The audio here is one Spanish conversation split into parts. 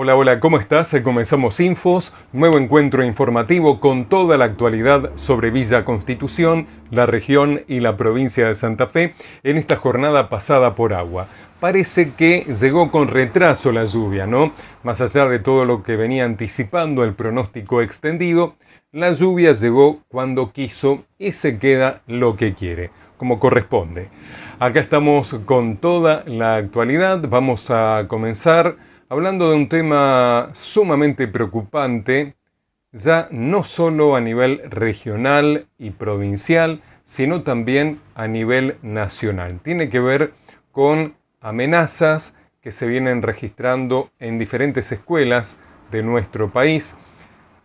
Hola, hola, ¿cómo estás? Comenzamos Infos, nuevo encuentro informativo con toda la actualidad sobre Villa Constitución, la región y la provincia de Santa Fe en esta jornada pasada por agua. Parece que llegó con retraso la lluvia, ¿no? Más allá de todo lo que venía anticipando el pronóstico extendido, la lluvia llegó cuando quiso y se queda lo que quiere, como corresponde. Acá estamos con toda la actualidad, vamos a comenzar hablando de un tema sumamente preocupante, ya no solo a nivel regional y provincial, sino también a nivel nacional. Tiene que ver con amenazas que se vienen registrando en diferentes escuelas de nuestro país.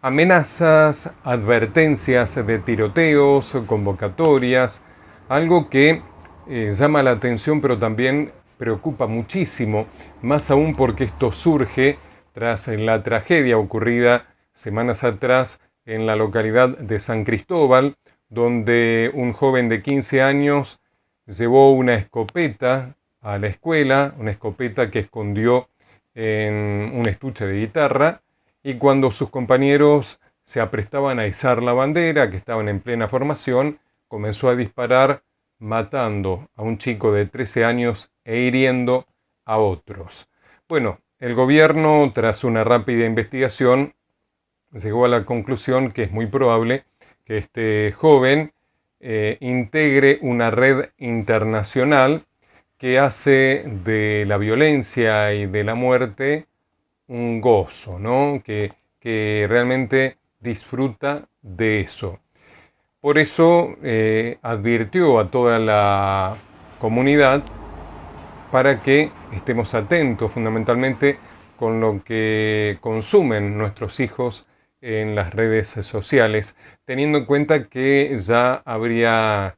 Amenazas, advertencias de tiroteos, convocatorias, algo que llama la atención, pero también preocupa muchísimo, más aún porque esto surge tras la tragedia ocurrida semanas atrás en la localidad de San Cristóbal, donde un joven de 15 años llevó una escopeta a la escuela, una escopeta que escondió en un estuche de guitarra, y cuando sus compañeros se aprestaban a izar la bandera, que estaban en plena formación, comenzó a disparar, matando a un chico de 13 años e hiriendo a otros. Bueno, el gobierno, tras una rápida investigación, llegó a la conclusión que es muy probable que este joven integre una red internacional que hace de la violencia y de la muerte un gozo, ¿no? Que realmente disfruta de eso. Por eso advirtió a toda la comunidad para que estemos atentos fundamentalmente con lo que consumen nuestros hijos en las redes sociales, teniendo en cuenta que ya habría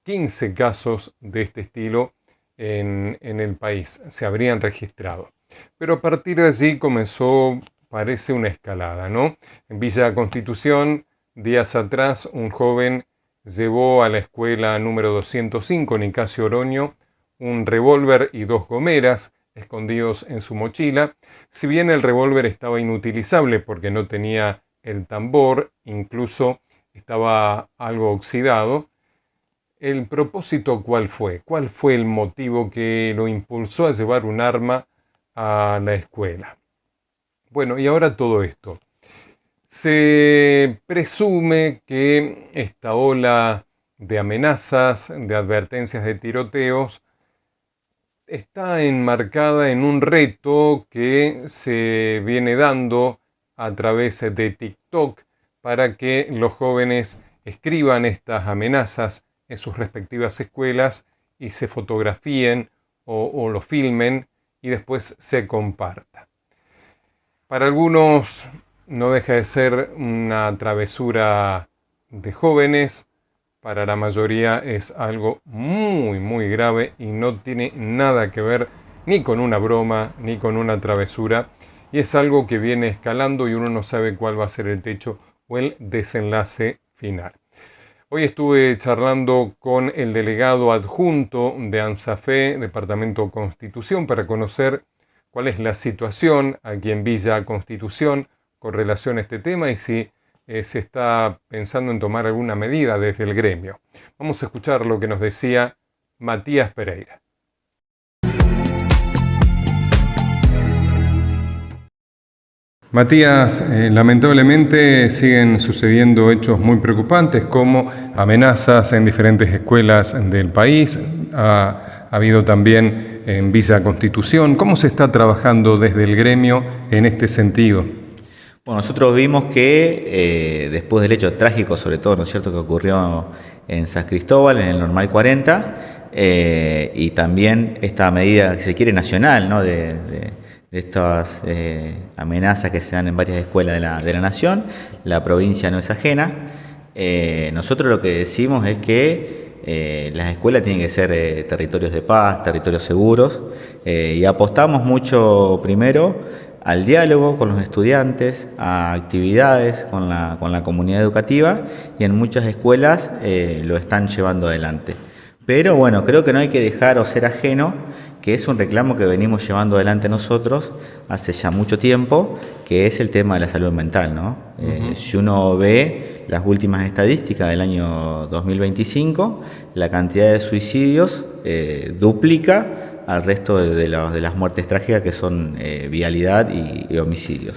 15 casos de este estilo en el país, se habrían registrado. Pero a partir de allí comenzó, parece, una escalada, ¿no? En Villa Constitución, días atrás, un joven llevó a la escuela número 205, Nicasio Oroño, un revólver y 2 gomeras escondidos en su mochila. Si bien el revólver estaba inutilizable porque no tenía el tambor, incluso estaba algo oxidado, ¿el propósito cuál fue? ¿Cuál fue el motivo que lo impulsó a llevar un arma a la escuela? Bueno, y ahora todo esto. Se presume que esta ola de amenazas, de advertencias de tiroteos, está enmarcada en un reto que se viene dando a través de TikTok para que los jóvenes escriban estas amenazas en sus respectivas escuelas y se fotografíen o lo filmen y después se comparta. Para algunos no deja de ser una travesura de jóvenes, para la mayoría es algo muy, muy grave y no tiene nada que ver ni con una broma ni con una travesura, y es algo que viene escalando y uno no sabe cuál va a ser el techo o el desenlace final. Hoy estuve charlando con el delegado adjunto de ANSAFE, Departamento Constitución, para conocer cuál es la situación aquí en Villa Constitución con relación a este tema y si se está pensando en tomar alguna medida desde el gremio. Vamos a escuchar lo que nos decía Matías Pereira. Matías, lamentablemente siguen sucediendo hechos muy preocupantes como amenazas en diferentes escuelas del país. Ha habido también en Villa Constitución. ¿Cómo se está trabajando desde el gremio en este sentido? Bueno, nosotros vimos que después del hecho trágico, sobre todo, ¿no es cierto?, que ocurrió en San Cristóbal, en el Normal 40, y también esta medida que se quiere nacional, ¿no?, de estas amenazas que se dan en varias escuelas de la nación, la provincia no es ajena. Nosotros lo que decimos es que las escuelas tienen que ser territorios de paz, territorios seguros, y apostamos mucho primero al diálogo con los estudiantes, a actividades con la comunidad educativa, y en muchas escuelas lo están llevando adelante. Pero bueno, creo que no hay que dejar o ser ajeno que es un reclamo que venimos llevando adelante nosotros hace ya mucho tiempo, que es el tema de la salud mental, ¿no? Si uno ve las últimas estadísticas del año 2025, la cantidad de suicidios duplica al resto de las muertes trágicas, que son vialidad y homicidios.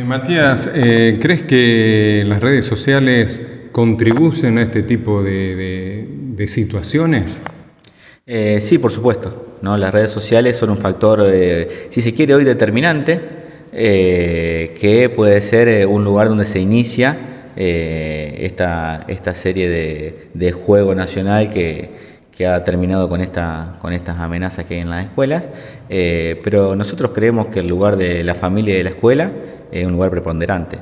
Matías, ¿crees que las redes sociales contribuyen a este tipo de situaciones? Sí, por supuesto, ¿no? Las redes sociales son un factor, si se quiere hoy, determinante, que puede ser un lugar donde se inicia esta serie de juego nacional que ha terminado con estas amenazas que hay en las escuelas, pero nosotros creemos que el lugar de la familia y de la escuela es un lugar preponderante,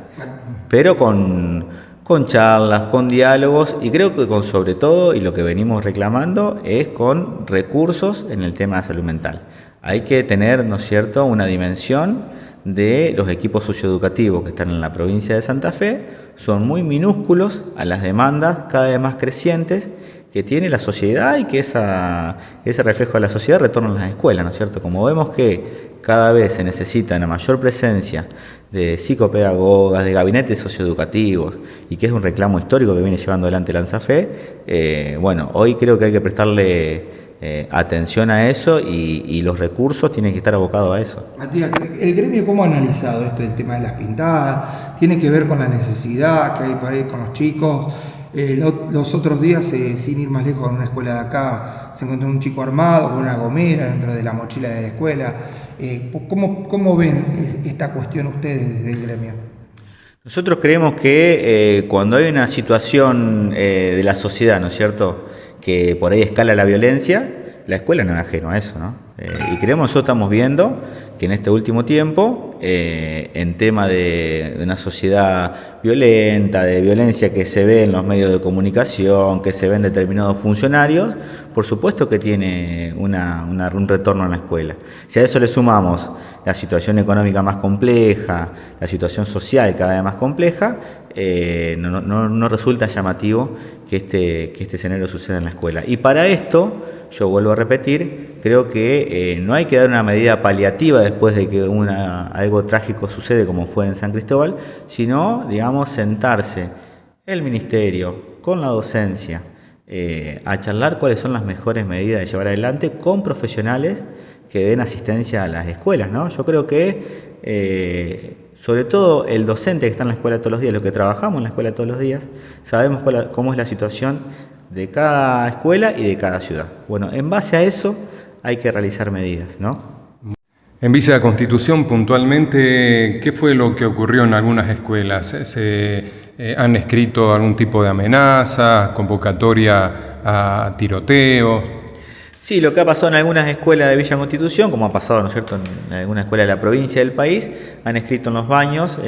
pero con charlas, con diálogos, y creo que sobre todo, y lo que venimos reclamando, es con recursos en el tema de salud mental. Hay que tener, ¿no es cierto?, una dimensión de los equipos socioeducativos que están en la provincia de Santa Fe, son muy minúsculos a las demandas cada vez más crecientes que tiene la sociedad, y que ese reflejo de la sociedad retorna a las escuelas, ¿no es cierto? Como vemos que cada vez se necesita una mayor presencia de psicopedagogas, de gabinetes socioeducativos, y que es un reclamo histórico que viene llevando adelante la ANSAFE, bueno, hoy creo que hay que prestarle atención a eso, y los recursos tienen que estar abocados a eso. Matías, ¿el gremio cómo ha analizado esto del tema de las pintadas? ¿Tiene que ver con la necesidad que hay para ir con los chicos? Los otros días, sin ir más lejos, en una escuela de acá, se encontró un chico armado con una gomera dentro de la mochila de la escuela. ¿Cómo ven esta cuestión ustedes desde el gremio? Nosotros creemos que cuando hay una situación de la sociedad, ¿no es cierto?, que por ahí escala la violencia, la escuela no es ajeno a eso, ¿no? Y creemos, nosotros estamos viendo que en este último tiempo, en tema de una sociedad violenta, de violencia que se ve en los medios de comunicación, que se ven determinados funcionarios, por supuesto que tiene un retorno en la escuela. Si a eso le sumamos la situación económica más compleja, la situación social cada vez más compleja, no resulta llamativo que este escenario suceda en la escuela. Y para esto, yo vuelvo a repetir, creo que no hay que dar una medida paliativa después de que algo trágico sucede, como fue en San Cristóbal, sino, digamos, sentarse el ministerio con la docencia a charlar cuáles son las mejores medidas de llevar adelante con profesionales que den asistencia a las escuelas, ¿no? Yo creo que sobre todo el docente que está en la escuela todos los días, los que trabajamos en la escuela todos los días, sabemos cómo es la situación de cada escuela y de cada ciudad. Bueno, en base a eso hay que realizar medidas, ¿no? En Villa Constitución, puntualmente, ¿qué fue lo que ocurrió en algunas escuelas? ¿Se han escrito algún tipo de amenaza, convocatoria a tiroteo? Sí, lo que ha pasado en algunas escuelas de Villa Constitución, como ha pasado, ¿no es cierto?, en algunas escuelas de la provincia del país, han escrito en los baños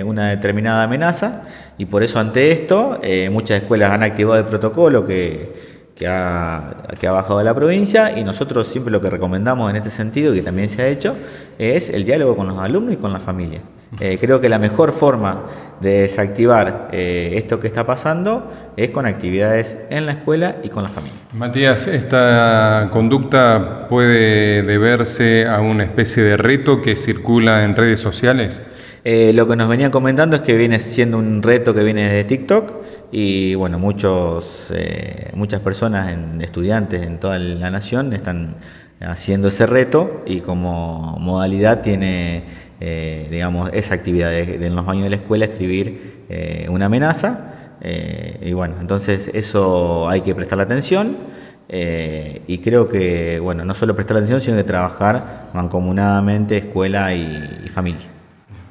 una determinada amenaza, y por eso ante esto muchas escuelas han activado el protocolo que ha bajado de la provincia, y nosotros siempre lo que recomendamos en este sentido, que también se ha hecho, es el diálogo con los alumnos y con la familia. Creo que la mejor forma de desactivar esto que está pasando es con actividades en la escuela y con la familia. Matías, ¿esta conducta puede deberse a una especie de reto que circula en redes sociales? Lo que nos venían comentando es que viene siendo un reto que viene desde TikTok, y bueno, muchas personas, estudiantes en toda la nación, están haciendo ese reto, y como modalidad tiene, digamos, esa actividad en los baños de la escuela, escribir una amenaza, y bueno, entonces eso hay que prestarle atención, y creo que, bueno, no solo prestar atención, sino que trabajar mancomunadamente escuela y familia.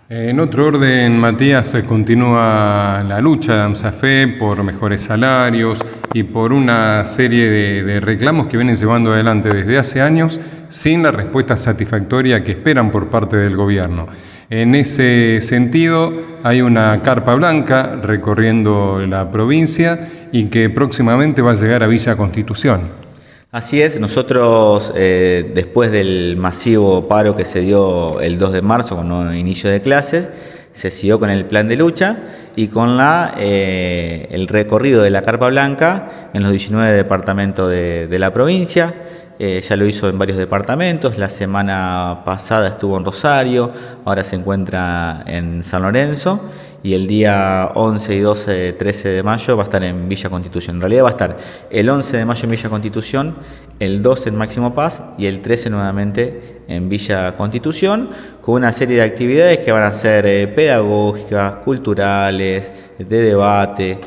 En otro orden, Matías, se continúa la lucha de ANSAFE por mejores salarios y por una serie de reclamos que vienen llevando adelante desde hace años sin la respuesta satisfactoria que esperan por parte del gobierno. En ese sentido, hay una carpa blanca recorriendo la provincia y que próximamente va a llegar a Villa Constitución. Así es, nosotros después del masivo paro que se dio el 2 de marzo con el inicio de clases, se siguió con el plan de lucha y con el recorrido de la carpa blanca en los 19 departamentos de la provincia. ya lo hizo en varios departamentos. La semana pasada estuvo en Rosario, ahora se encuentra en San Lorenzo, y el día 11 y 12, 13 de mayo va a estar en Villa Constitución. En realidad va a estar el 11 de mayo en Villa Constitución, el 12 en Máximo Paz y el 13 nuevamente en Villa Constitución, con una serie de actividades que van a ser pedagógicas, culturales, de debate,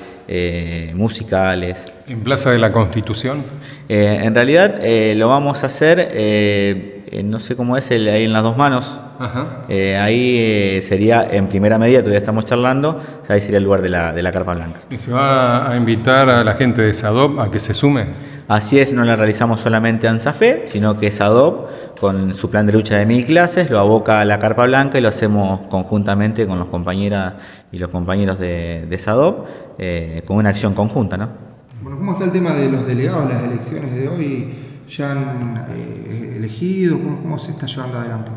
musicales. ¿En Plaza de la Constitución? En realidad lo vamos a hacer, no sé cómo es, ahí en las Dos Manos. Ajá. Ahí sería en primera medida, todavía estamos charlando, ahí sería el lugar de la carpa blanca. ¿Y se va a invitar a la gente de SADOP a que se sume? Así es, no la realizamos solamente a ANSAFE, sino que SADOP, con su plan de lucha de 1000 clases, lo aboca a la carpa blanca y lo hacemos conjuntamente con los compañeras y los compañeros de SADOP, con una acción conjunta, ¿no? Bueno, ¿cómo está el tema de los delegados? Las elecciones de hoy ya han elegido, ¿cómo se está llevando adelante?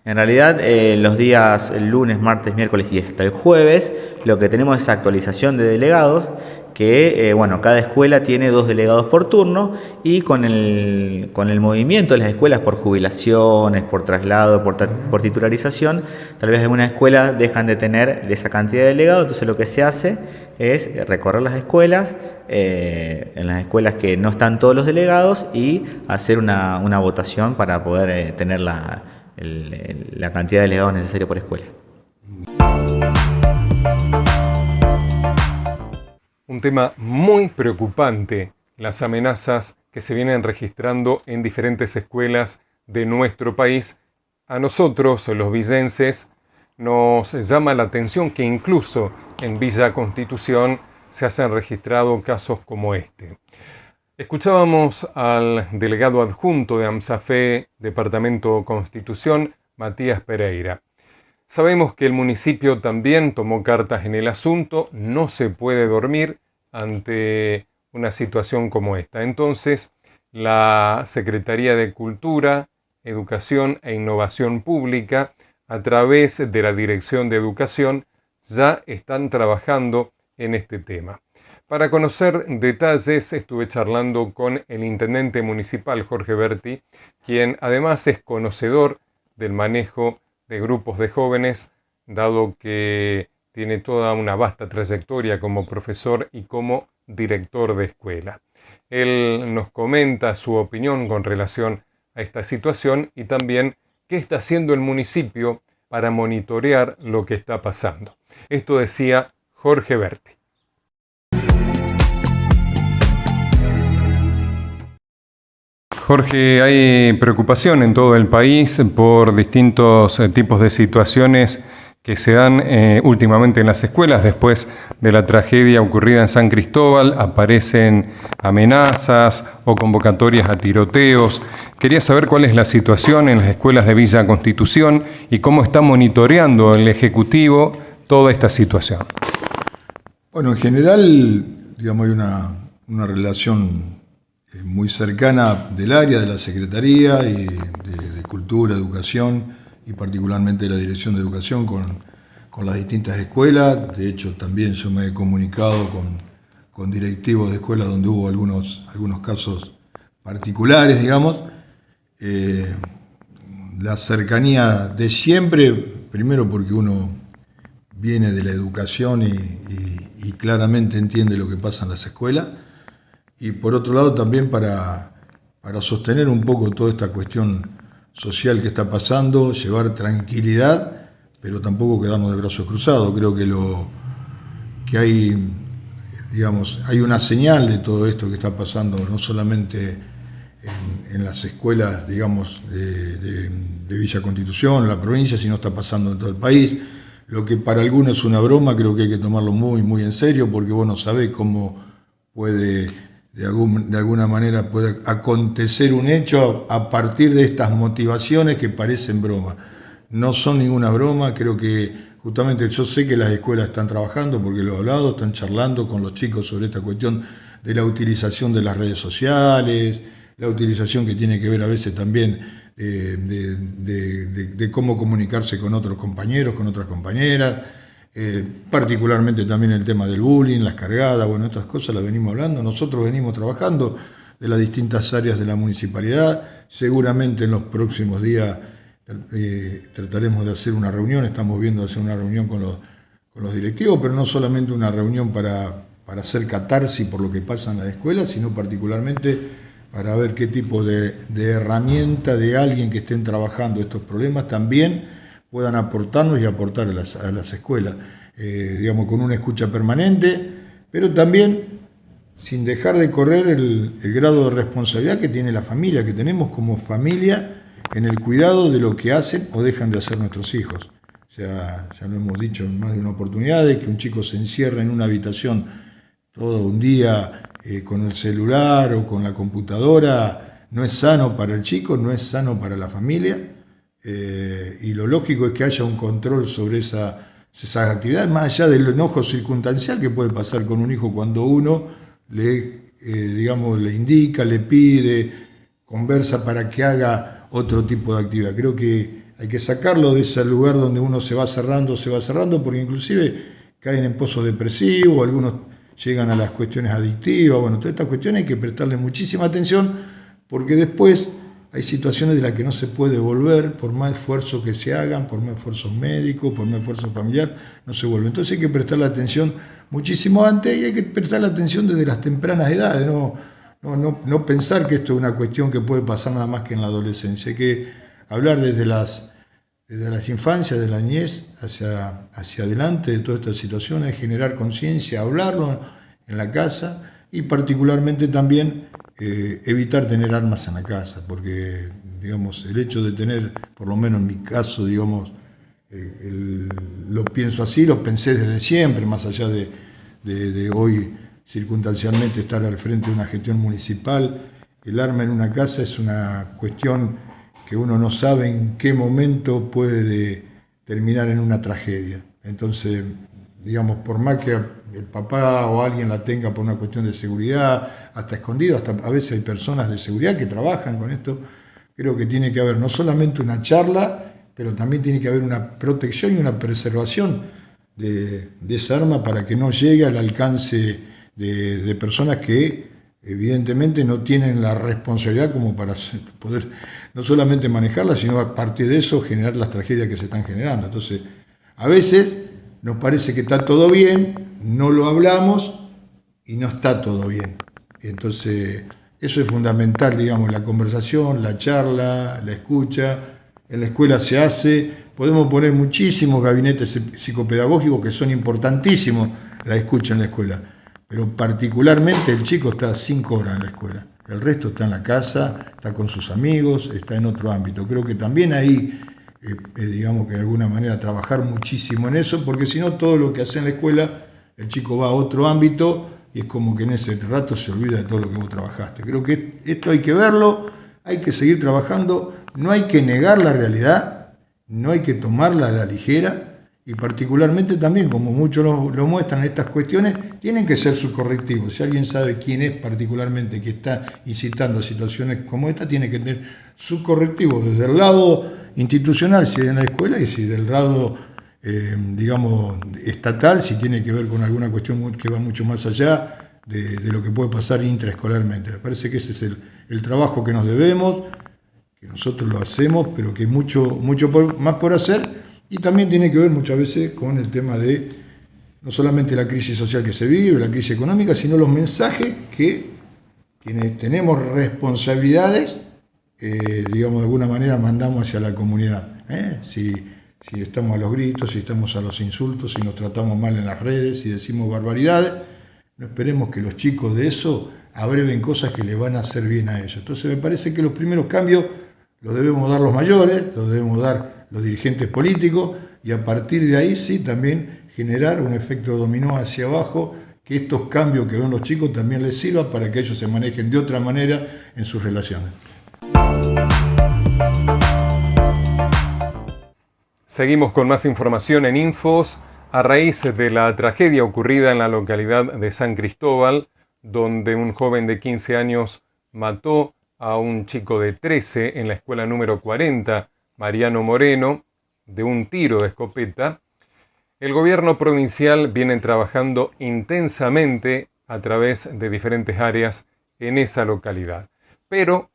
En realidad, los días el lunes, martes, miércoles y hasta el jueves, lo que tenemos es actualización de delegados, que cada escuela tiene 2 delegados por turno, y con el movimiento de las escuelas por jubilaciones, por traslado, por titularización, tal vez algunas escuelas dejan de tener esa cantidad de delegados. Entonces lo que se hace es recorrer las escuelas, en las escuelas que no están todos los delegados, y hacer una votación para poder tener la cantidad de delegados necesaria por escuela. Un tema muy preocupante, las amenazas que se vienen registrando en diferentes escuelas de nuestro país. A nosotros, los villenses, nos llama la atención que incluso en Villa Constitución se hayan registrado casos como este. Escuchábamos al delegado adjunto de AMSAFE, Departamento Constitución, Matías Pereira. Sabemos que el municipio también tomó cartas en el asunto, no se puede dormir ante una situación como esta. Entonces, la Secretaría de Cultura, Educación e Innovación Pública, a través de la Dirección de Educación, ya están trabajando en este tema. Para conocer detalles, estuve charlando con el intendente municipal, Jorge Berti, quien además es conocedor del manejo de grupos de jóvenes, dado que tiene toda una vasta trayectoria como profesor y como director de escuela. Él nos comenta su opinión con relación a esta situación y también qué está haciendo el municipio para monitorear lo que está pasando. Esto decía Jorge Berti. Jorge, hay preocupación en todo el país por distintos tipos de situaciones que se dan últimamente en las escuelas. Después de la tragedia ocurrida en San Cristóbal, aparecen amenazas o convocatorias a tiroteos. Quería saber cuál es la situación en las escuelas de Villa Constitución y cómo está monitoreando el Ejecutivo toda esta situación. Bueno, en general, digamos, hay una relación muy cercana del área de la Secretaría y de Cultura, Educación y particularmente de la Dirección de Educación con las distintas escuelas. De hecho, también yo me he comunicado con directivos de escuelas donde hubo algunos casos particulares, digamos. La cercanía de siempre, primero porque uno viene de la educación y claramente entiende lo que pasa en las escuelas, y por otro lado también para sostener un poco toda esta cuestión social que está pasando, llevar tranquilidad, pero tampoco quedarnos de brazos cruzados. Creo que hay, digamos, hay una señal de todo esto que está pasando, no solamente en las escuelas, digamos, de Villa Constitución, en la provincia, sino está pasando en todo el país. Lo que para algunos es una broma, creo que hay que tomarlo muy, muy en serio, porque vos no sabés cómo puede, de alguna manera, puede acontecer un hecho a partir de estas motivaciones que parecen broma. No son ninguna broma, creo que justamente yo sé que las escuelas están trabajando, porque lo he hablado, están charlando con los chicos sobre esta cuestión de la utilización de las redes sociales, la utilización que tiene que ver a veces también de cómo comunicarse con otros compañeros, con otras compañeras, particularmente también el tema del bullying, las cargadas, bueno, estas cosas las venimos hablando, nosotros venimos trabajando de las distintas áreas de la municipalidad. Seguramente en los próximos días trataremos de hacer una reunión, estamos viendo hacer una reunión con los directivos, pero no solamente una reunión para hacer catarsis por lo que pasa en la escuela, sino particularmente para ver qué tipo de herramienta de alguien que estén trabajando estos problemas también puedan aportarnos y aportar a las escuelas, digamos, con una escucha permanente, pero también sin dejar de correr el grado de responsabilidad que tiene la familia, que tenemos como familia en el cuidado de lo que hacen o dejan de hacer nuestros hijos. O sea, ya lo hemos dicho en más de una oportunidad, de que un chico se encierra en una habitación todo un día con el celular o con la computadora, no es sano para el chico, no es sano para la familia, y lo lógico es que haya un control sobre esas actividades, más allá del enojo circunstancial que puede pasar con un hijo cuando uno le indica, le pide, conversa para que haga otro tipo de actividad. Creo que hay que sacarlo de ese lugar donde uno se va cerrando, porque inclusive caen en pozos depresivos, algunos llegan a las cuestiones adictivas. Bueno, todas estas cuestiones hay que prestarle muchísima atención, porque después hay situaciones de las que no se puede volver, por más esfuerzo que se hagan, por más esfuerzos médicos, por más esfuerzo familiar, no se vuelve. Entonces hay que prestarle atención muchísimo antes y hay que prestarle atención desde las tempranas edades, no pensar que esto es una cuestión que puede pasar nada más que en la adolescencia. Hay que hablar desde las infancias, de la niñez hacia adelante de todas estas situaciones, generar conciencia, hablarlo en la casa y particularmente también evitar tener armas en la casa, porque digamos, el hecho de tener, por lo menos en mi caso, digamos, lo pienso así, lo pensé desde siempre, más allá de hoy circunstancialmente estar al frente de una gestión municipal. El arma en una casa es una cuestión que uno no sabe en qué momento puede terminar en una tragedia. Entonces, digamos, por más que el papá o alguien la tenga por una cuestión de seguridad, hasta escondido, hasta a veces hay personas de seguridad que trabajan con esto, creo que tiene que haber no solamente una charla, pero también tiene que haber una protección y una preservación de esa arma para que no llegue al alcance de personas que evidentemente no tienen la responsabilidad como para poder no solamente manejarla, sino a partir de eso generar las tragedias que se están generando. Entonces, a veces nos parece que está todo bien, no lo hablamos y no está todo bien. Entonces, eso es fundamental, digamos, la conversación, la charla, la escucha. En la escuela se hace, podemos poner muchísimos gabinetes psicopedagógicos que son importantísimos, la escucha en la escuela, pero particularmente el chico está 5 horas en la escuela, el resto está en la casa, está con sus amigos, está en otro ámbito. Creo que también ahí, digamos que de alguna manera trabajar muchísimo en eso, porque si no todo lo que hace en la escuela, el chico va a otro ámbito y es como que en ese rato se olvida de todo lo que vos trabajaste. Creo que esto hay que verlo, hay que seguir trabajando, no hay que negar la realidad, no hay que tomarla a la ligera, y particularmente también, como muchos lo muestran estas cuestiones, tienen que ser sus correctivos. Si alguien sabe quién es particularmente que está incitando a situaciones como esta, tiene que tener sus correctivos desde el lado institucional, si es en la escuela, y si del lado, digamos, estatal, si tiene que ver con alguna cuestión que va mucho más allá de lo que puede pasar intraescolarmente. Me parece que ese es el trabajo que nos debemos, que nosotros lo hacemos, pero que hay mucho más por hacer. Y también tiene que ver muchas veces con el tema de no solamente la crisis social que se vive, la crisis económica, sino los mensajes que quienes tenemos responsabilidades, digamos, de alguna manera mandamos hacia la comunidad. Si estamos a los gritos, si estamos a los insultos, si nos tratamos mal en las redes, si decimos barbaridades, no esperemos que los chicos de eso abreven cosas que le van a hacer bien a ellos. Entonces me parece que los primeros cambios los debemos dar los mayores, los debemos dar los dirigentes políticos, y a partir de ahí sí también generar un efecto dominó hacia abajo, que estos cambios que ven los chicos también les sirvan para que ellos se manejen de otra manera en sus relaciones. Seguimos con más información en Infos. A raíz de la tragedia ocurrida en la localidad de San Cristóbal, donde un joven de 15 años mató a un chico de 13 en la escuela número 40, Mariano Moreno, de un tiro de escopeta, el gobierno provincial viene trabajando intensamente a través de diferentes áreas en esa localidad. Pero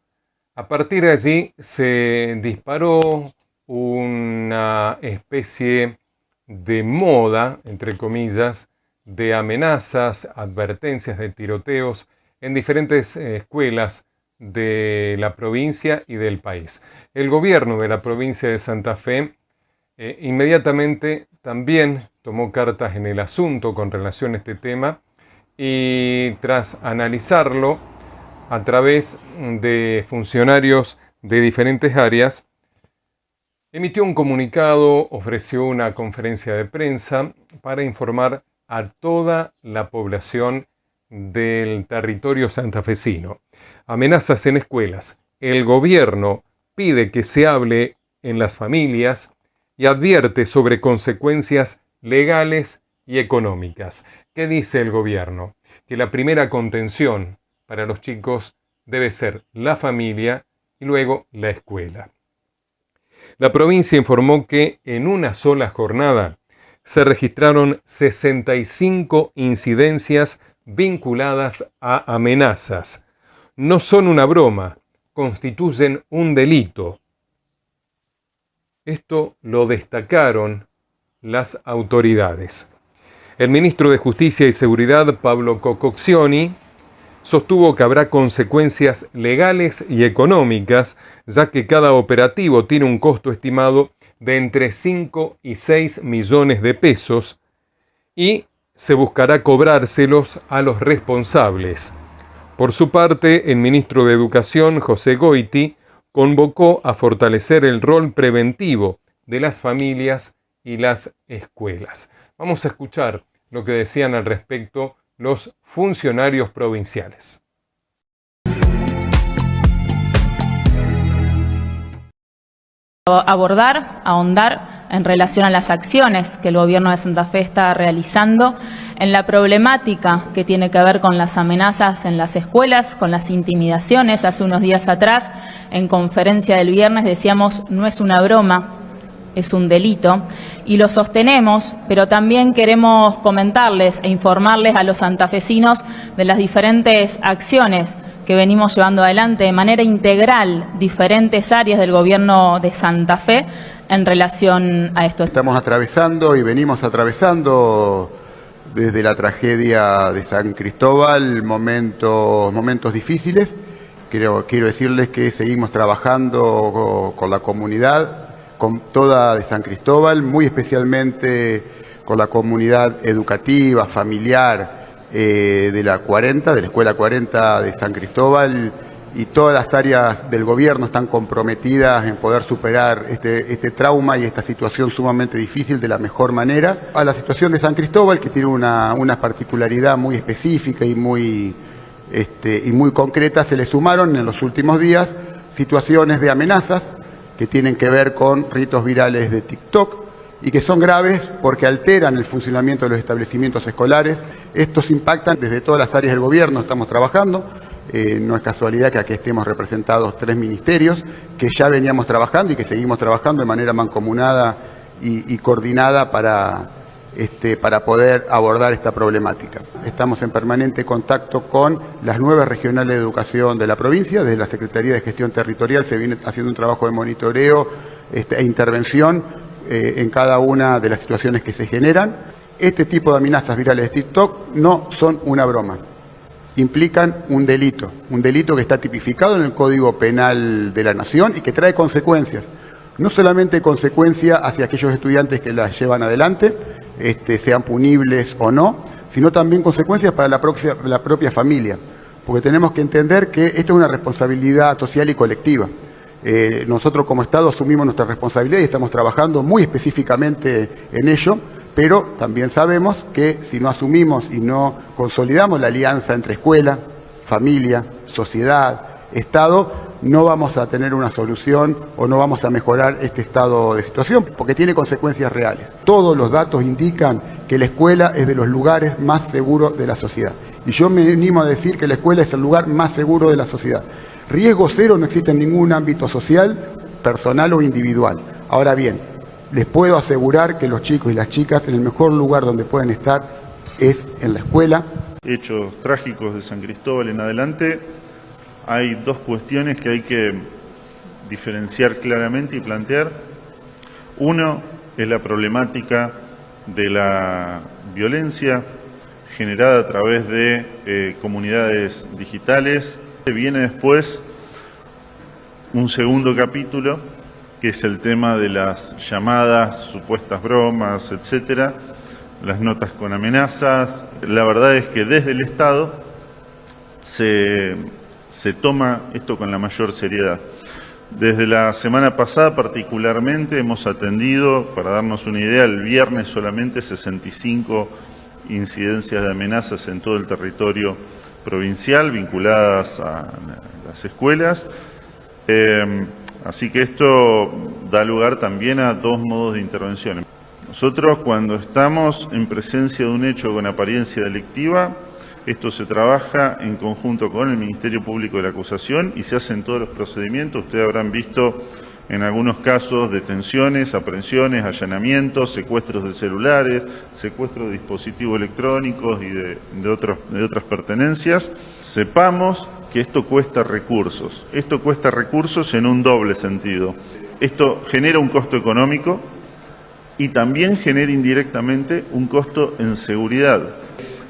a partir de allí se disparó una especie de moda, entre comillas, de amenazas, advertencias de tiroteos en diferentes escuelas de la provincia y del país. El gobierno de la provincia de Santa Fe inmediatamente también tomó cartas en el asunto con relación a este tema y tras analizarlo a través de funcionarios de diferentes áreas, emitió un comunicado, ofreció una conferencia de prensa para informar a toda la población del territorio santafesino. Amenazas en escuelas. El gobierno pide que se hable en las familias y advierte sobre consecuencias legales y económicas. ¿Qué dice el gobierno? Que la primera contención para los chicos debe ser la familia y luego la escuela. La provincia informó que en una sola jornada se registraron 65 incidencias vinculadas a amenazas. No son una broma, constituyen un delito. Esto lo destacaron las autoridades. El ministro de Justicia y Seguridad, Pablo Cococcioni, sostuvo que habrá consecuencias legales y económicas, ya que cada operativo tiene un costo estimado de entre 5 y 6 millones de pesos y se buscará cobrárselos a los responsables. Por su parte, el ministro de Educación, José Goiti, convocó a fortalecer el rol preventivo de las familias y las escuelas. Vamos a escuchar lo que decían al respecto los funcionarios provinciales. Abordar, ahondar en relación a las acciones que el gobierno de Santa Fe está realizando en la problemática que tiene que ver con las amenazas en las escuelas, con las intimidaciones. Hace unos días atrás, en conferencia del viernes, decíamos, no es una broma, es un delito, y lo sostenemos, pero también queremos comentarles e informarles a los santafesinos de las diferentes acciones que venimos llevando adelante de manera integral diferentes áreas del gobierno de Santa Fe en relación a esto. Estamos atravesando y venimos atravesando desde la tragedia de San Cristóbal momentos difíciles. Quiero decirles que seguimos trabajando con la comunidad, con toda de San Cristóbal, muy especialmente con la comunidad educativa, familiar, de la Escuela 40 de San Cristóbal, y todas las áreas del gobierno están comprometidas en poder superar este trauma y esta situación sumamente difícil de la mejor manera. A la situación de San Cristóbal, que tiene una particularidad muy específica y muy concreta, se le sumaron en los últimos días situaciones de amenazas que tienen que ver con ritos virales de TikTok y que son graves porque alteran el funcionamiento de los establecimientos escolares. Estos impactan desde todas las áreas del gobierno, estamos trabajando. No es casualidad que aquí estemos representados 3 ministerios que ya veníamos trabajando y que seguimos trabajando de manera mancomunada y coordinada para poder abordar esta problemática. Estamos en permanente contacto con las 9 regionales de educación de la provincia. Desde la Secretaría de Gestión Territorial se viene haciendo un trabajo de monitoreo e intervención en cada una de las situaciones que se generan. Este tipo de amenazas virales de TikTok no son una broma. Implican un delito que está tipificado en el Código Penal de la Nación y que trae consecuencias. No solamente consecuencias hacia aquellos estudiantes que las llevan adelante, sean punibles o no, sino también consecuencias para la propia familia. Porque tenemos que entender que esto es una responsabilidad social y colectiva. Nosotros como Estado asumimos nuestra responsabilidad y estamos trabajando muy específicamente en ello, pero también sabemos que si no asumimos y no consolidamos la alianza entre escuela, familia, sociedad, Estado, no vamos a tener una solución o no vamos a mejorar este estado de situación, porque tiene consecuencias reales. Todos los datos indican que la escuela es de los lugares más seguros de la sociedad. Y yo me animo a decir que la escuela es el lugar más seguro de la sociedad. Riesgo cero no existe en ningún ámbito social, personal o individual. Ahora bien, les puedo asegurar que los chicos y las chicas en el mejor lugar donde pueden estar es en la escuela, hechos trágicos de San Cristóbal en adelante, hay dos cuestiones que hay que diferenciar claramente y plantear. Uno es la problemática de la violencia generada a través de comunidades digitales. Viene después un segundo capítulo, que es el tema de las llamadas, supuestas bromas, etcétera, las notas con amenazas. La verdad es que desde el Estado se toma esto con la mayor seriedad. Desde la semana pasada particularmente hemos atendido, para darnos una idea, el viernes solamente 65 incidencias de amenazas en todo el territorio provincial vinculadas a las escuelas. Así que esto da lugar también a dos modos de intervención. Nosotros, cuando estamos en presencia de un hecho con apariencia delictiva, esto se trabaja en conjunto con el Ministerio Público de la Acusación y se hacen todos los procedimientos. Ustedes habrán visto en algunos casos detenciones, aprehensiones, allanamientos, secuestros de celulares, secuestros de dispositivos electrónicos y de otras pertenencias. Sepamos que esto cuesta recursos. Esto cuesta recursos en un doble sentido. Esto genera un costo económico y también genera indirectamente un costo en seguridad.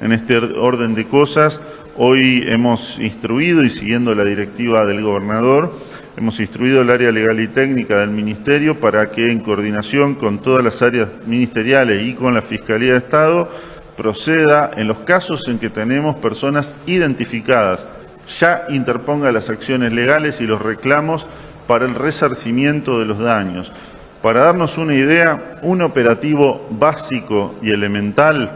En este orden de cosas, hoy hemos instruido, y siguiendo la directiva del gobernador, hemos instruido el área legal y técnica del Ministerio para que, en coordinación con todas las áreas ministeriales y con la Fiscalía de Estado, proceda en los casos en que tenemos personas identificadas, ya interponga las acciones legales y los reclamos para el resarcimiento de los daños. Para darnos una idea, un operativo básico y elemental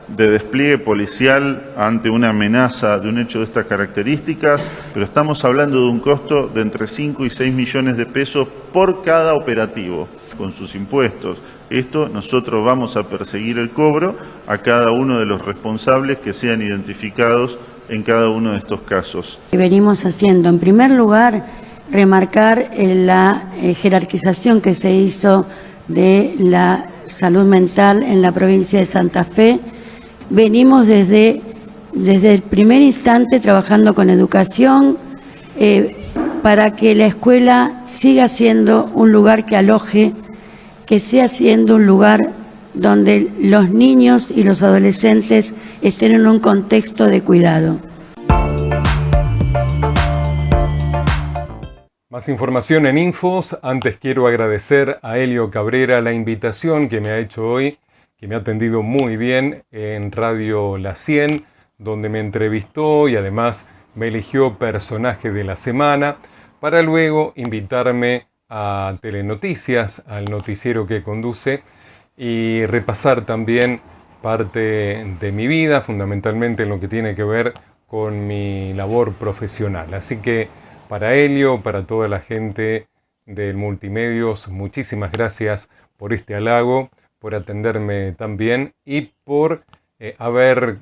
de despliegue policial ante una amenaza de un hecho de estas características, pero estamos hablando de un costo de entre 5 y 6 millones de pesos por cada operativo, con sus impuestos. Esto nosotros vamos a perseguir el cobro a cada uno de los responsables que sean identificados en cada uno de estos casos. Venimos haciendo, en primer lugar, remarcar la jerarquización que se hizo de la salud mental en la provincia de Santa Fe. Venimos desde el primer instante trabajando con educación para que la escuela siga siendo un lugar que aloje, que siga siendo un lugar donde los niños y los adolescentes estén en un contexto de cuidado. Más información en Infos. Antes quiero agradecer a Helio Cabrera la invitación que me ha hecho hoy, que me ha atendido muy bien en Radio La 100, donde me entrevistó y además me eligió personaje de la semana, para luego invitarme a Telenoticias, al noticiero que conduce, y repasar también parte de mi vida, fundamentalmente en lo que tiene que ver con mi labor profesional. Así que para Helio, para toda la gente del Multimedios, muchísimas gracias por este halago, por atenderme tan bien y por haber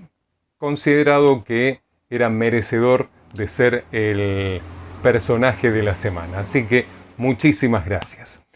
considerado que era merecedor de ser el personaje de la semana. Así que muchísimas gracias.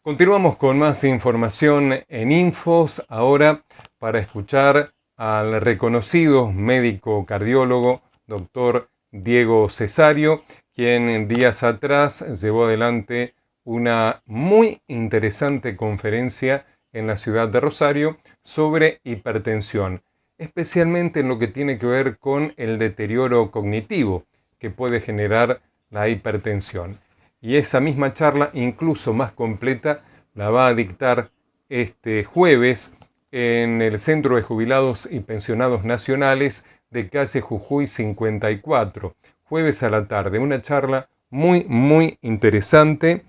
Continuamos con más información en Infos, ahora para escuchar al reconocido médico cardiólogo, doctor Diego Cesario, quien días atrás llevó adelante una muy interesante conferencia en la ciudad de Rosario sobre hipertensión, especialmente en lo que tiene que ver con el deterioro cognitivo que puede generar la hipertensión. Y esa misma charla, incluso más completa, la va a dictar este jueves en el Centro de Jubilados y Pensionados Nacionales de calle Jujuy 54, jueves a la tarde. Una charla muy interesante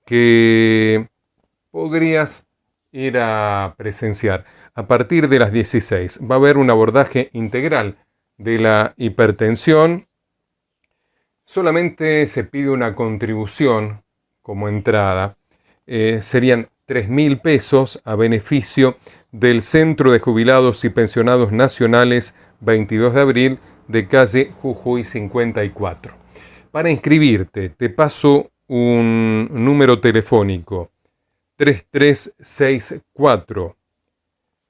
que podrías ir a presenciar. A partir de las 16 va a haber un abordaje integral de la hipertensión. Solamente se pide una contribución como entrada. Serían 3.000 pesos a beneficio del Centro de Jubilados y Pensionados Nacionales 22 de abril de calle Jujuy 54. Para inscribirte te paso un número telefónico 3364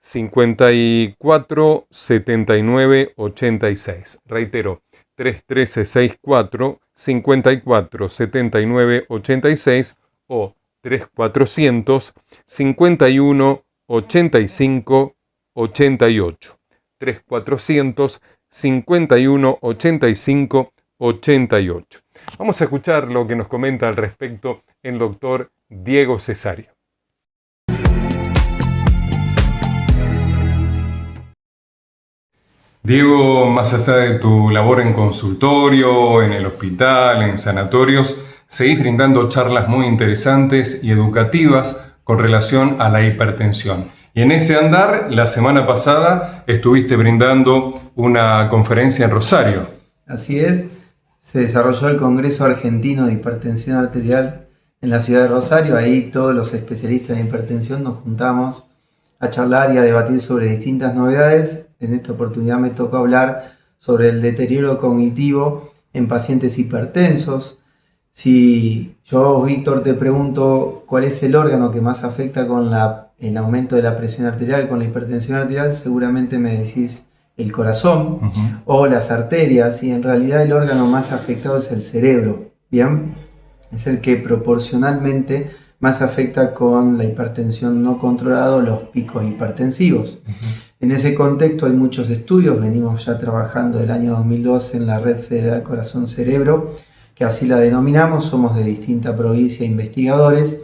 54 79 86. Reitero, 3364 54 79 86 o 3400 51 85 88. 3400 51 85 88. Vamos a escuchar lo que nos comenta al respecto el doctor Diego Cesario. Diego, más allá de tu labor en consultorio, en el hospital, en sanatorios, seguís brindando charlas muy interesantes y educativas con relación a la hipertensión. Y en ese andar, la semana pasada estuviste brindando una conferencia en Rosario. Así es, se desarrolló el Congreso Argentino de Hipertensión Arterial en la ciudad de Rosario. Ahí todos los especialistas de hipertensión nos juntamos a charlar y a debatir sobre distintas novedades. En esta oportunidad me tocó hablar sobre el deterioro cognitivo en pacientes hipertensos. Si yo, Víctor, te pregunto cuál es el órgano que más afecta con el aumento de la presión arterial, con la hipertensión arterial, seguramente me decís el corazón o las arterias, y en realidad el órgano más afectado es el cerebro, ¿bien? Es el que proporcionalmente más afecta con la hipertensión no controlada o los picos hipertensivos. En ese contexto hay muchos estudios, venimos ya trabajando del año 2012 en la Red Federal Corazón-Cerebro, que así la denominamos, somos de distinta provincia investigadores,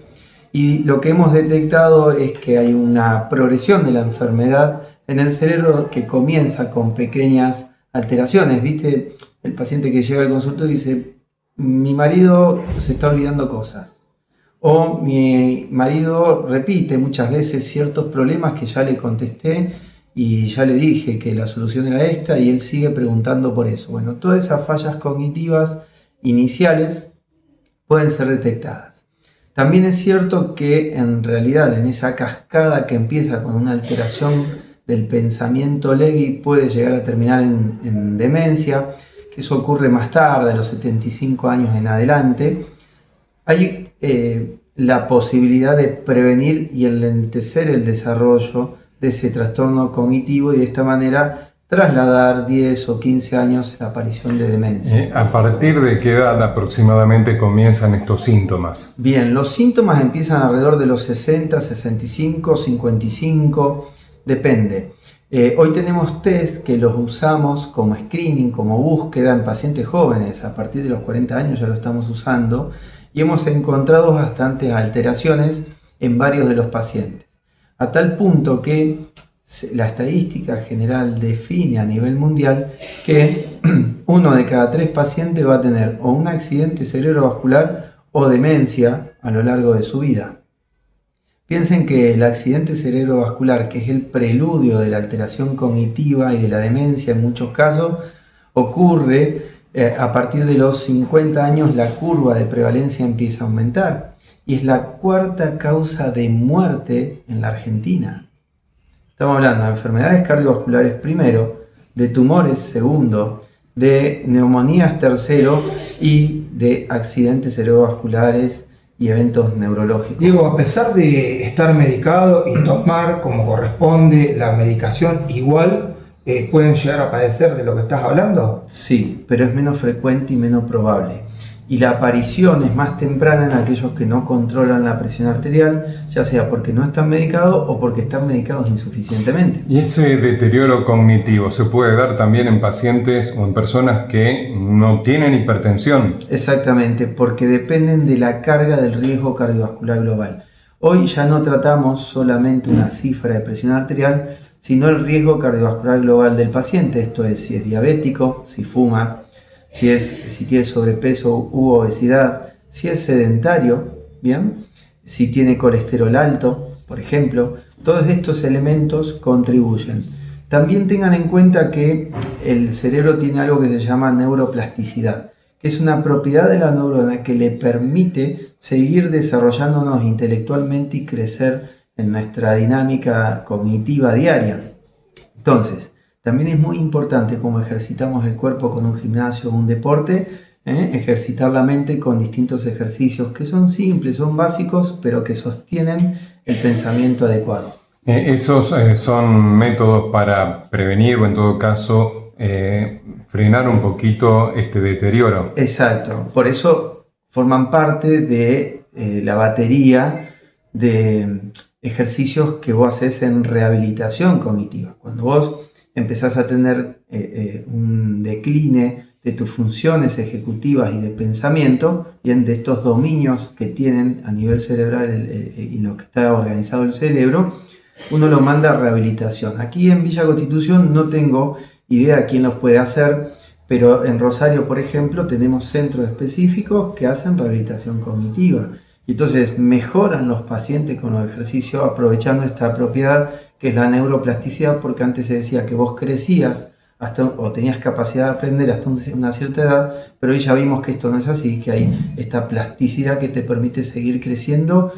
y lo que hemos detectado es que hay una progresión de la enfermedad en el cerebro que comienza con pequeñas alteraciones. ¿Viste? El paciente que llega al consultorio dice, mi marido se está olvidando cosas. O mi marido repite muchas veces ciertos problemas que ya le contesté y ya le dije que la solución era esta y él sigue preguntando por eso. Bueno, todas esas fallas cognitivas iniciales pueden ser detectadas. También es cierto que en realidad en esa cascada que empieza con una alteración del pensamiento leve y puede llegar a terminar en demencia, que eso ocurre más tarde, a los 75 años en adelante, hay la posibilidad de prevenir y enlentecer el desarrollo de ese trastorno cognitivo y de esta manera trasladar 10 o 15 años la aparición de demencia. ¿A partir de qué edad aproximadamente comienzan estos síntomas? Bien, los síntomas empiezan alrededor de los 60, 65, 55, depende. Hoy tenemos test que los usamos como screening, como búsqueda en pacientes jóvenes. A partir de los 40 años ya lo estamos usando y hemos encontrado bastantes alteraciones en varios de los pacientes. A tal punto que la estadística general define a nivel mundial que 1 de cada 3 pacientes va a tener o un accidente cerebrovascular o demencia a lo largo de su vida. Piensen que el accidente cerebrovascular, que es el preludio de la alteración cognitiva y de la demencia en muchos casos, ocurre a partir de los 50 años. La curva de prevalencia empieza a aumentar y es la 4ª causa de muerte en la Argentina. Estamos hablando de enfermedades cardiovasculares primero, de tumores segundo, de neumonías tercero y de accidentes cerebrovasculares y eventos neurológicos. Diego, a pesar de estar medicado y tomar como corresponde la medicación, igual pueden llegar a padecer de lo que estás hablando. Sí, pero es menos frecuente y menos probable. Y la aparición es más temprana en aquellos que no controlan la presión arterial, ya sea porque no están medicados o porque están medicados insuficientemente. ¿Y ese deterioro cognitivo se puede dar también en pacientes o en personas que no tienen hipertensión? Exactamente, porque dependen de la carga del riesgo cardiovascular global. Hoy ya no tratamos solamente una cifra de presión arterial, sino el riesgo cardiovascular global del paciente. Esto es, si es diabético, si fuma, si tiene sobrepeso u obesidad, si es sedentario, ¿bien? Si tiene colesterol alto, por ejemplo. Todos estos elementos contribuyen. También tengan en cuenta que el cerebro tiene algo que se llama neuroplasticidad, que es una propiedad de la neurona que le permite seguir desarrollándonos intelectualmente y crecer en nuestra dinámica cognitiva diaria. Entonces, también es muy importante cómo ejercitamos el cuerpo con un gimnasio o un deporte, ejercitar la mente con distintos ejercicios que son simples, son básicos, pero que sostienen el pensamiento adecuado. Esos son métodos para prevenir o en todo caso frenar un poquito este deterioro. Exacto, por eso forman parte de la batería de ejercicios que vos haces en rehabilitación cognitiva. Cuando vos empezás a tener un decline de tus funciones ejecutivas y de pensamiento, bien, de estos dominios que tienen a nivel cerebral y lo que está organizado el cerebro, uno lo manda a rehabilitación. Aquí en Villa Constitución no tengo idea de quién los puede hacer, pero en Rosario, por ejemplo, tenemos centros específicos que hacen rehabilitación cognitiva. Y entonces mejoran los pacientes con los ejercicios aprovechando esta propiedad que es la neuroplasticidad, porque antes se decía que vos crecías o tenías capacidad de aprender hasta una cierta edad, pero hoy ya vimos que esto no es así, que hay esta plasticidad que te permite seguir creciendo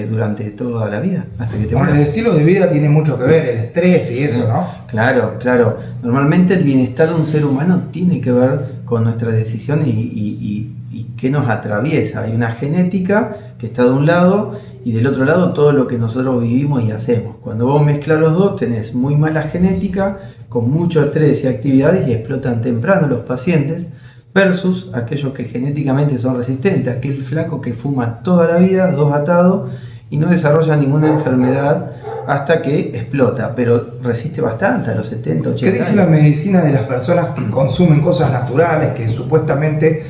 durante toda la vida, hasta que te Bueno, el estilo de vida tiene mucho que ver, el estrés y eso, ¿no? Claro, claro. Normalmente el bienestar de un ser humano tiene que ver con nuestras decisiones y qué nos atraviesa. Hay una genética que está de un lado y del otro lado todo lo que nosotros vivimos y hacemos. Cuando vos mezclas los dos tenés muy mala genética, con mucho estrés y actividades y explotan temprano los pacientes, versus aquellos que genéticamente son resistentes, aquel flaco que fuma toda la vida, dos atados, y no desarrolla ninguna enfermedad hasta que explota, pero resiste bastante a los 70, 80 ¿Qué dice años. la medicina de las personas que consumen cosas naturales que supuestamente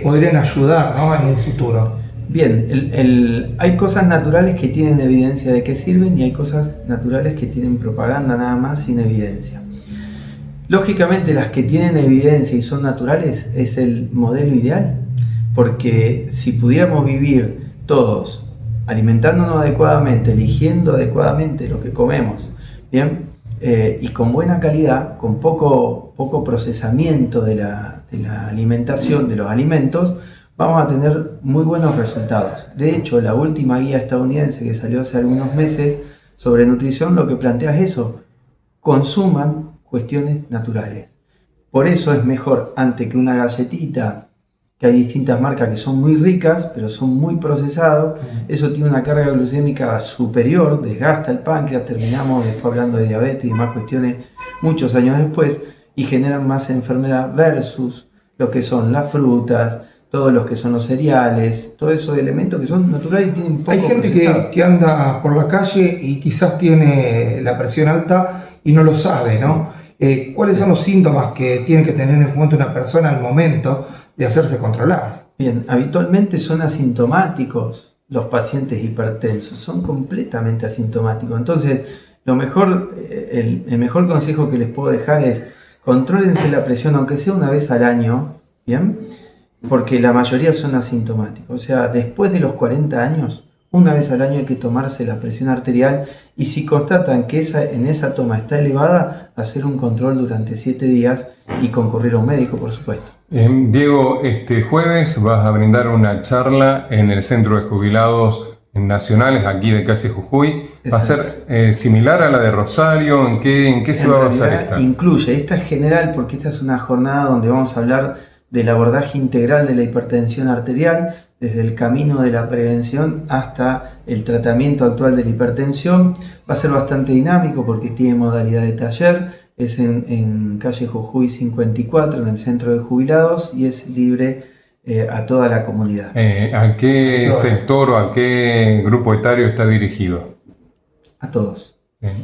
podrían ayudar, ¿no?, en un futuro? Bien, hay cosas naturales que tienen evidencia de que sirven y hay cosas naturales que tienen propaganda nada más sin evidencia. Lógicamente las que tienen evidencia y son naturales es el modelo ideal, porque si pudiéramos vivir todos alimentándonos adecuadamente, eligiendo adecuadamente lo que comemos, bien, y con buena calidad, con poco procesamiento de la alimentación, de los alimentos, vamos a tener muy buenos resultados. De hecho, la última guía estadounidense que salió hace algunos meses sobre nutrición lo que plantea es eso: consuman cuestiones naturales. Por eso es mejor, antes que una galletita, que hay distintas marcas que son muy ricas, pero son muy procesados, eso tiene una carga glucémica superior, desgasta el páncreas, terminamos después hablando de diabetes y demás cuestiones muchos años después, y generan más enfermedad versus lo que son las frutas, todos los que son los cereales, todos esos elementos que son naturales y tienen poco Hay gente procesado. que anda por la calle y quizás tiene la presión alta y no lo sabe, ¿no? ¿Cuáles son los síntomas que tiene que tener en cuenta una persona al momento de hacerse controlar? Bien, habitualmente son asintomáticos los pacientes hipertensos, son completamente asintomáticos. Entonces, lo mejor, el mejor consejo que les puedo dejar es contrólense la presión, aunque sea una vez al año, ¿bien? Porque la mayoría son asintomáticos. O sea, después de los 40 años, una vez al año hay que tomarse la presión arterial y si constatan que en esa toma está elevada, hacer un control durante 7 días y concurrir a un médico, por supuesto. Diego, este jueves vas a brindar una charla en el Centro de Jubilados Nacionales, aquí de Casi Jujuy. ¿Va a ser similar a la de Rosario? ¿En qué se va a basar esta? Incluye, esta es general porque esta es una jornada donde vamos a hablar del abordaje integral de la hipertensión arterial, desde el camino de la prevención hasta el tratamiento actual de la hipertensión. Va a ser bastante dinámico porque tiene modalidad de taller, es en calle Jujuy 54, en el Centro de Jubilados, y es libre a toda la comunidad. ¿A qué sector o a qué grupo etario está dirigido? A todos.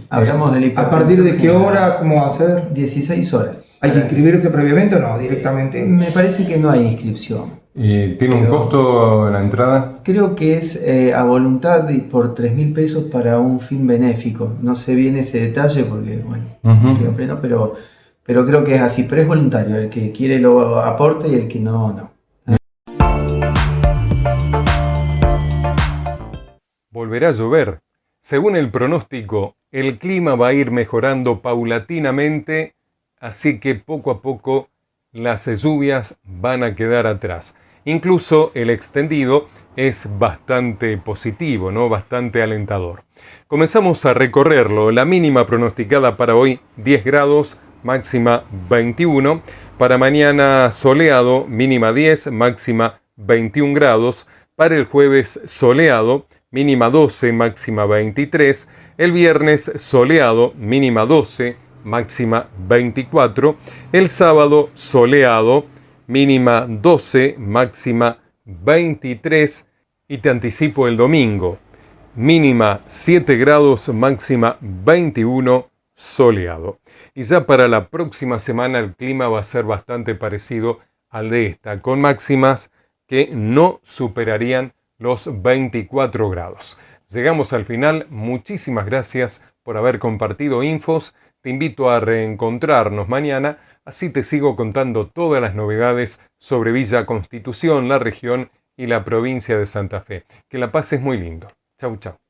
Hablamos de la hipertensión. ¿A partir de qué hora? ¿Cómo va a ser? 16 horas. ¿Hay que inscribirse previamente o no? Directamente. Me parece que no hay inscripción. ¿Tiene un costo la entrada? Creo que es a voluntad por 3.000 pesos para un fin benéfico. No sé bien ese detalle porque, bueno, pero creo que es así. Pero es voluntario. El que quiere lo aporta y el que no, no. Volverá a llover. Según el pronóstico, el clima va a ir mejorando paulatinamente, así que poco a poco las lluvias van a quedar atrás. Incluso el extendido es bastante positivo, ¿no? Bastante alentador. Comenzamos a recorrerlo. La mínima pronosticada para hoy 10 grados, máxima 21. Para mañana soleado, mínima 10, máxima 21 grados. Para el jueves soleado, mínima 12, máxima 23. El viernes soleado, mínima 12, máxima 24. El sábado soleado, mínima 12, máxima 23. Y te anticipo el domingo, mínima 7 grados, máxima 21, soleado. Y ya para la próxima semana el clima va a ser bastante parecido al de esta, con máximas que no superarían los 24 grados. Llegamos al final. Muchísimas gracias por haber compartido Infos. Te invito a reencontrarnos mañana, así te sigo contando todas las novedades sobre Villa Constitución, la región y la provincia de Santa Fe. Que la pases muy lindo. Chau, chau.